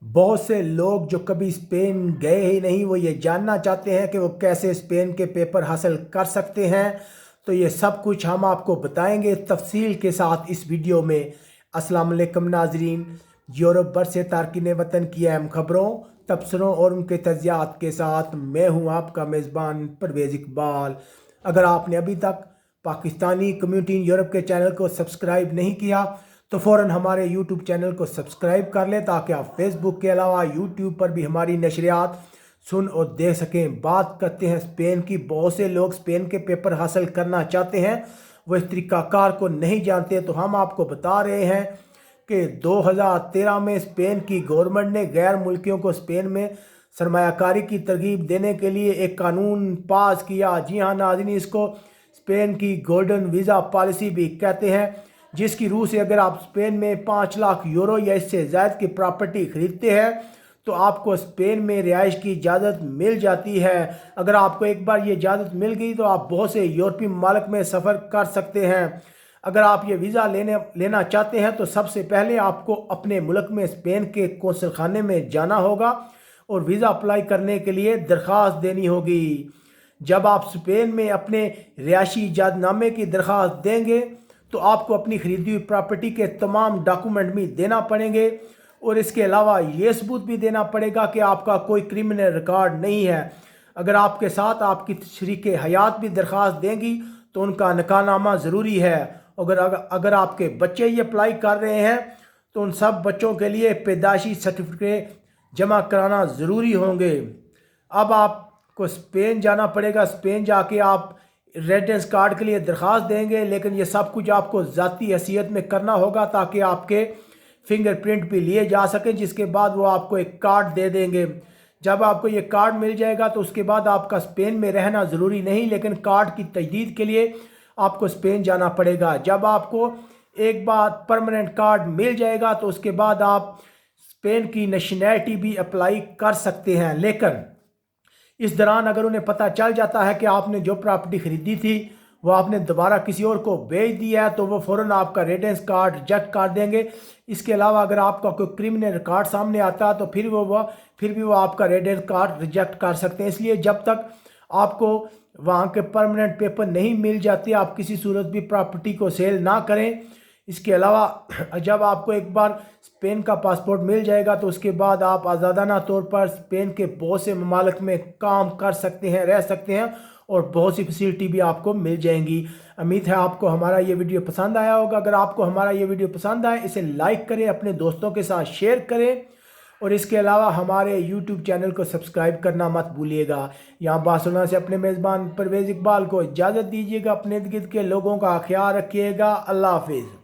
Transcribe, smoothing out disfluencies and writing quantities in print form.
بہت سے لوگ جو کبھی اسپین گئے ہی نہیں وہ یہ جاننا چاہتے ہیں کہ وہ کیسے اسپین کے پیپر حاصل کر سکتے ہیں، تو یہ سب کچھ ہم آپ کو بتائیں گے تفصیل کے ساتھ اس ویڈیو میں۔ السلام علیکم ناظرین، یورپ بھر سے تارکین وطن کی اہم خبروں، تبصروں اور ان کے تجزیات کے ساتھ میں ہوں آپ کا میزبان پرویز اقبال۔ اگر آپ نے ابھی تک پاکستانی کمیونٹی یورپ کے چینل کو سبسکرائب نہیں کیا تو فوراً ہمارے یوٹیوب چینل کو سبسکرائب کر لیں تاکہ آپ فیس بک کے علاوہ یوٹیوب پر بھی ہماری نشریات سن اور دیکھ سکیں۔ بات کرتے ہیں اسپین کی۔ بہت سے لوگ اسپین کے پیپر حاصل کرنا چاہتے ہیں، وہ اس طریقہ کار کو نہیں جانتے، تو ہم آپ کو بتا رہے ہیں کہ 2013 میں اسپین کی گورنمنٹ نے غیر ملکیوں کو اسپین میں سرمایہ کاری کی ترغیب دینے کے لیے ایک قانون پاس کیا۔ جی ہاں ناظرین، اس کو اسپین کی گولڈن ویزا پالیسی بھی کہتے ہیں، جس کی روح سے اگر آپ اسپین میں 5 لاکھ یورو یا اس سے زائد کی پراپرٹی خریدتے ہیں تو آپ کو اسپین میں رہائش کی اجازت مل جاتی ہے۔ اگر آپ کو ایک بار یہ اجازت مل گئی تو آپ بہت سے یورپی ممالک میں سفر کر سکتے ہیں۔ اگر آپ یہ ویزا لینا چاہتے ہیں تو سب سے پہلے آپ کو اپنے ملک میں اسپین کے قونصل خانے میں جانا ہوگا اور ویزا اپلائی کرنے کے لیے درخواست دینی ہوگی۔ جب آپ اسپین میں اپنے رہائشی اجازت نامے کی درخواست دیں گے تو آپ کو اپنی خریدی ہوئی پراپرٹی کے تمام ڈاکومنٹ بھی دینا پڑیں گے، اور اس کے علاوہ یہ ثبوت بھی دینا پڑے گا کہ آپ کا کوئی کرمنل ریکارڈ نہیں ہے۔ اگر آپ کے ساتھ آپ کی شریک حیات بھی درخواست دیں گی تو ان کا نکاح نامہ ضروری ہے۔ اگر آپ کے بچے یہ اپلائی کر رہے ہیں تو ان سب بچوں کے لیے پیدائشی سرٹیفکیٹ جمع کرانا ضروری ہوں گے۔ اب آپ کو اسپین جانا پڑے گا۔ اسپین جا کے آپ ریزیڈنس کارڈ کے لیے درخواست دیں گے، لیکن یہ سب کچھ آپ کو ذاتی حیثیت میں کرنا ہوگا تاکہ آپ کے فنگر پرنٹ بھی لیے جا سکیں، جس کے بعد وہ آپ کو ایک کارڈ دے دیں گے۔ جب آپ کو یہ کارڈ مل جائے گا تو اس کے بعد آپ کا اسپین میں رہنا ضروری نہیں، لیکن کارڈ کی تجدید کے لیے آپ کو اسپین جانا پڑے گا۔ جب آپ کو ایک بار پرماننٹ کارڈ مل جائے گا تو اس کے بعد آپ اسپین کی نیشنلٹی بھی اپلائی کر سکتے ہیں، لیکن اس دوران اگر انہیں پتہ چل جاتا ہے کہ آپ نے جو پراپرٹی خریدی تھی وہ آپ نے دوبارہ کسی اور کو بیچ دیا ہے تو وہ فوراً آپ کا ریزیڈنس کارڈ ریجیکٹ کر دیں گے۔ اس کے علاوہ اگر آپ کا کوئی کرمنل ریکارڈ سامنے آتا ہے تو پھر بھی وہ آپ کا ریزیڈنس کارڈ ریجیکٹ کر سکتے ہیں۔ اس لیے جب تک آپ کو وہاں کے پرماننٹ پیپر نہیں مل جاتے آپ کسی صورت بھی پراپرٹی کو سیل نہ کریں۔ اس کے علاوہ جب آپ کو ایک بار اسپین کا پاسپورٹ مل جائے گا تو اس کے بعد آپ آزادانہ طور پر اسپین کے بہت سے ممالک میں کام کر سکتے ہیں، رہ سکتے ہیں، اور بہت سی فیسلٹی بھی آپ کو مل جائیں گی۔ امید ہے آپ کو ہمارا یہ ویڈیو پسند آیا ہوگا۔ اگر آپ کو ہمارا یہ ویڈیو پسند آئے اسے لائک کریں، اپنے دوستوں کے ساتھ شیئر کریں، اور اس کے علاوہ ہمارے یوٹیوب چینل کو سبسکرائب کرنا مت بھولیے گا۔ یہاں بارسلونا سے اپنے میزبان پرویز اقبال کو اجازت دیجیے گا۔ اپنے ارد گرد کے لوگوں کا خیال رکھیے گا۔ اللہ حافظ۔